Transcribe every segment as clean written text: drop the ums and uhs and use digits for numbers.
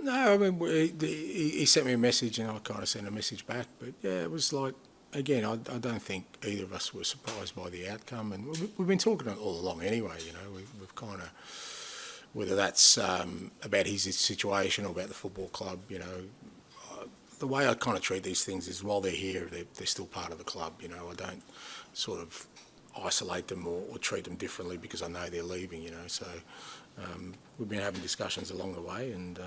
No, I mean, he sent me a message and I kind of sent a message back. But yeah, it was like, again, I don't think either of us were surprised by the outcome. And we've been talking all along anyway, we've kind of, whether that's about his situation or about the football club, the way I kind of treat these things is while they're here, they're still part of the club. I don't sort of isolate them or treat them differently because I know they're leaving. So we've been having discussions along the way, and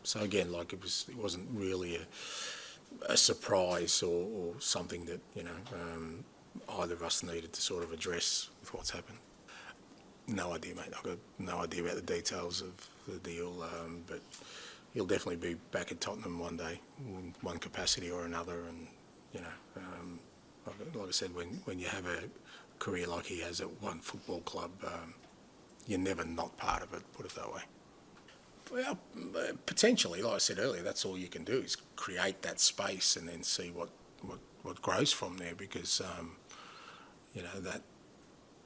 so again, like it wasn't really a surprise or something that either of us needed to sort of address with what's happened. No idea, mate. I've got no idea about the details of the deal, but he'll definitely be back at Tottenham one day, in one capacity or another. And like I said, when you have a career like he has at one football club, you're never not part of it. Put it that way. Well, potentially, like I said earlier, that's all you can do is create that space and then see what grows from there. Because that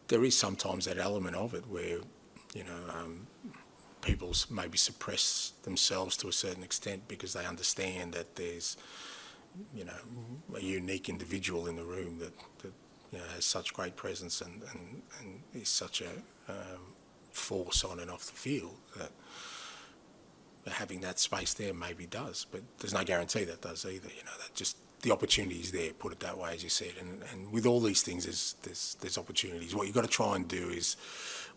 there is sometimes that element of it where people maybe suppress themselves to a certain extent because they understand that there's a unique individual in the room that has such great presence and is such a force on and off the field that having that space there maybe does, but there's no guarantee that does either. That just the opportunity is there. Put it that way, as you said, and with all these things, there's opportunities. What you've got to try and do is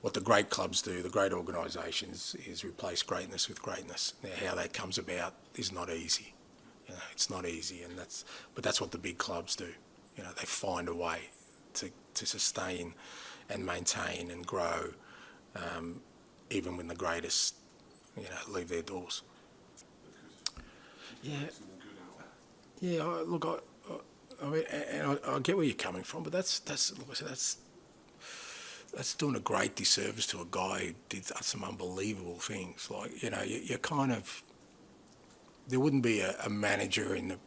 what the great clubs do, the great organisations, is replace greatness with greatness. Now, how that comes about is not easy. It's not easy, but that's what the big clubs do. They find a way to sustain and maintain and grow, even when the greatest leave their doors. Yeah, yeah. I mean, and I get where you're coming from, but that's like I said, that's doing a great disservice to a guy who did some unbelievable things. Like you kind of, there wouldn't be a manager in the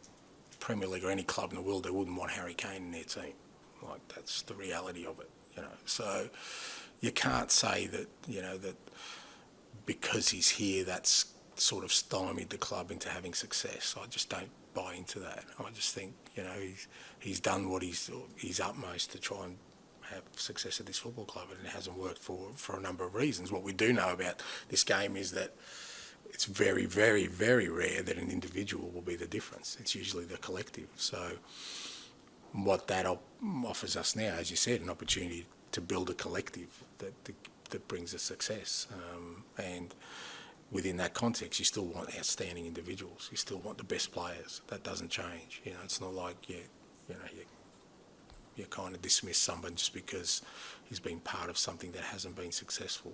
Premier League or any club in the world that wouldn't want Harry Kane in their team. Like that's the reality of it. So you can't say that that because he's here, that's sort of stymied the club into having success. I just don't buy into that. I just think he's done what his utmost to try and have success at this football club, and it hasn't worked for a number of reasons. What we do know about this game is that it's very, very, very rare that an individual will be the difference. It's usually the collective. So what that offers us now, as you said, an opportunity to build a collective that brings us success. And within that context, you still want outstanding individuals. You still want the best players. That doesn't change. It's not like you kind of dismiss someone just because he's been part of something that hasn't been successful.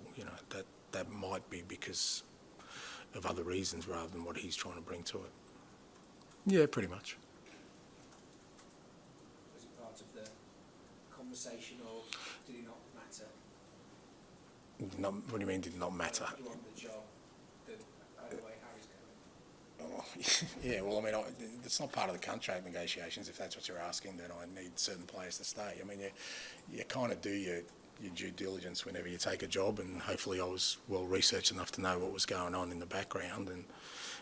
That might be because of other reasons rather than what he's trying to bring to it. Yeah, pretty much. Was it part of the conversation, or did it not matter? What do you mean, did it not matter? You want the job, either way Harry's going. Oh, yeah, well, I mean, it's not part of the contract negotiations. If that's what you're asking, then I need certain players to stay. I mean, you kind of do your due diligence whenever you take a job, and hopefully I was well researched enough to know what was going on in the background, and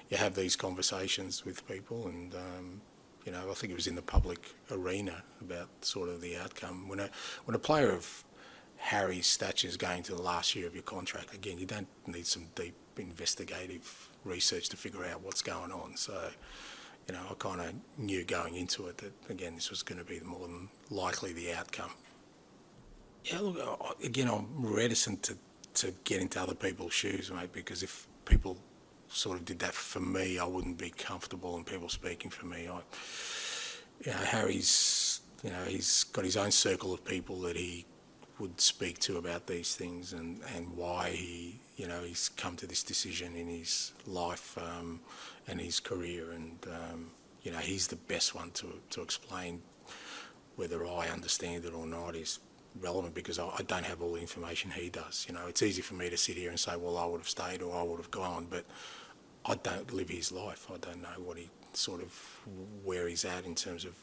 you have these conversations with people, and I think it was in the public arena about sort of the outcome. When a player of Harry's stature is going to the last year of your contract, again, you don't need some deep investigative research to figure out what's going on. So, I kind of knew going into it that, again, this was going to be more than likely the outcome. Yeah, look, again, I'm reticent to get into other people's shoes, mate, because if people sort of did that for me, I wouldn't be comfortable in people speaking for me. Harry's, he's got his own circle of people that he would speak to about these things and why he's come to this decision in his life and his career, and he's the best one to explain whether I understand it or not is relevant, because I don't have all the information he does. It's easy for me to sit here and say, well, I would have stayed or I would have gone, but I don't live his life. I don't know what where he's at in terms of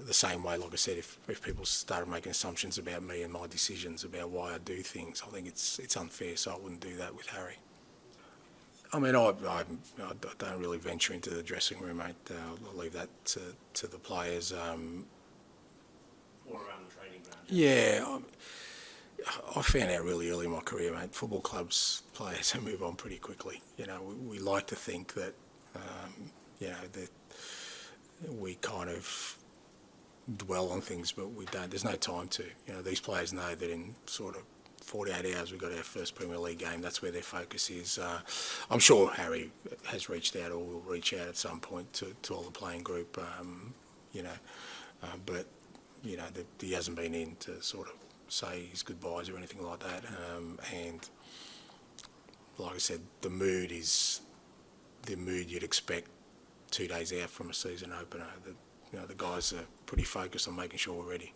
the same way. Like I said, if people started making assumptions about me and my decisions about why I do things, I think it's unfair, so I wouldn't do that with Harry. I mean, I don't really venture into the dressing room, mate. I'll leave that to the players. Or around the training ground. Yeah, I found out really early in my career, mate. Football clubs, players move on pretty quickly. You know, we like to think that, you know, that we kind of dwell on things, but we don't. There's no time to. You know, these players know that in sort of 48 hours we've got our first Premier League game. That's where their focus is. I'm sure Harry has reached out or will reach out at some point to all the playing group, you know, but, you know, he hasn't been in to sort of say his goodbyes or anything like that. And like I said, the mood you'd expect 2 days out from a season opener. You know, the guys are pretty focused on making sure we're ready.